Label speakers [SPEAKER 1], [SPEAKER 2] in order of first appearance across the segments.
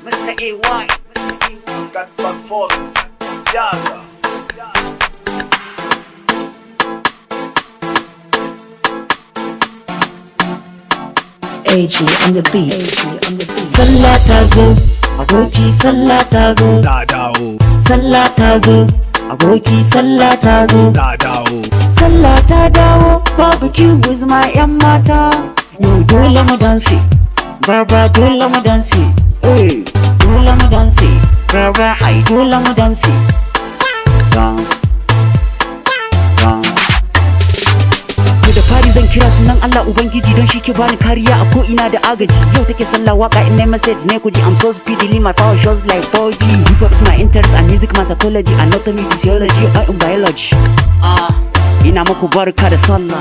[SPEAKER 1] Mr. AY,
[SPEAKER 2] Got back force, Yaga.
[SPEAKER 3] AG on the beat. Sallah ta zo, aboki sallah ta zo.
[SPEAKER 2] Da dawo,
[SPEAKER 3] Sallah ta zo, aboki sallah ta zo.
[SPEAKER 2] da dawo.
[SPEAKER 3] Sallah ta dawo, barbecue with my yan mata. Yau dole mu dansi, baba dole mu dansi. Dole mu dansi, baba ai dole mu dansi. Dance, dance. Da fari zan kira sunan Allah Ubangiji don shi ke bani kariya a ko'ina da agaji. Yau take sallah waka in na message ne kuji. I'm so speedily my power shows like 4G. Hip hop is my interest and music my psychology, anatomy, physiology, I am biology. Ina muku barka da sallah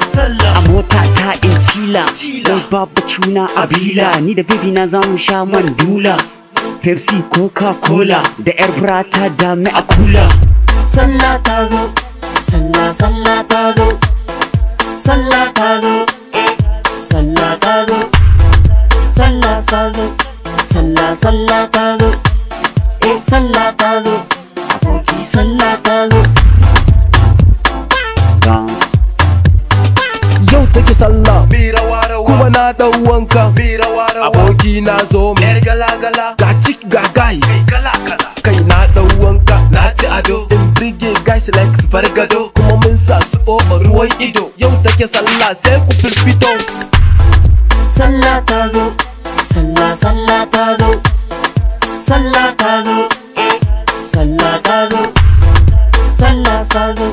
[SPEAKER 3] a mota ta in cila. Wai babu cuna a bila, ni da baby na zamu sha mandula. Pepsi, Coca-Cola da yar brata da mai a kula. Sallah ta zo, sallah ta zo. Sallah ta zo, sallah ta zo, sallah ta zo, sallah ta zo, sallah ta zo, aboki sallah ta zo.
[SPEAKER 2] Yau take sallah,
[SPEAKER 4] Bira warawa,
[SPEAKER 2] kuma na dau wanka.
[SPEAKER 4] bira warawa,
[SPEAKER 2] Aboki na zo mu,
[SPEAKER 4] yar gala-gala,
[SPEAKER 2] ga chick ga guys.
[SPEAKER 4] kala-kala,
[SPEAKER 2] Kai na dau wanka,
[SPEAKER 4] na ci ado,
[SPEAKER 2] in brige guys like su bar gado. Kuma mun sa su ruwan ido. Yau take sallah sai ku firfito.
[SPEAKER 3] Sallah ta zo, sallah ta zo, sallah ta zo, sallah ta zo, sallah ta zo,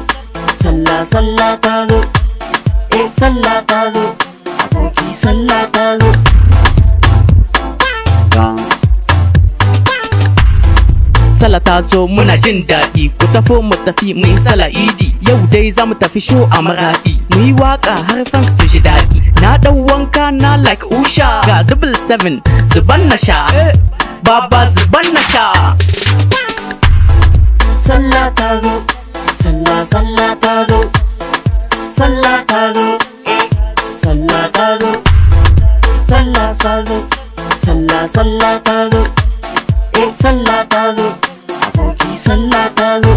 [SPEAKER 3] sallah ta zo, sallah ta zo, aboki sallah ta zo.
[SPEAKER 5] Sallah ta zo muna jin daɗi, ku tafo mu tafi mu yi sallah idi. Yau dai za mu tafi show a Maraɗi, mu yi waƙa har fans su ji daɗi. Na ɗau wanka na like Usha, ga 777 zuban na sha, baba zuban na sha.
[SPEAKER 3] Sallah ta zo, sallah ta zo, sallah ta zo, sallah ta zo, sallah ta zo, sallah ta zo, sallah ta zo, aboki sallah ta zo.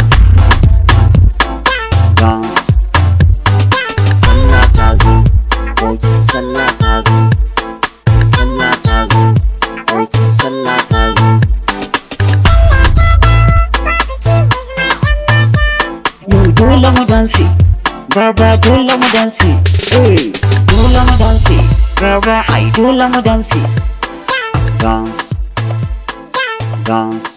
[SPEAKER 3] Sallah ta zo, aboki sallah ta zo, sallah ta zo, aboki sallah ta zo. Yau dole mu dansi, baba dole mu dansi. Dole mu dansi, baba ai dole mu dansi. Dance, dance.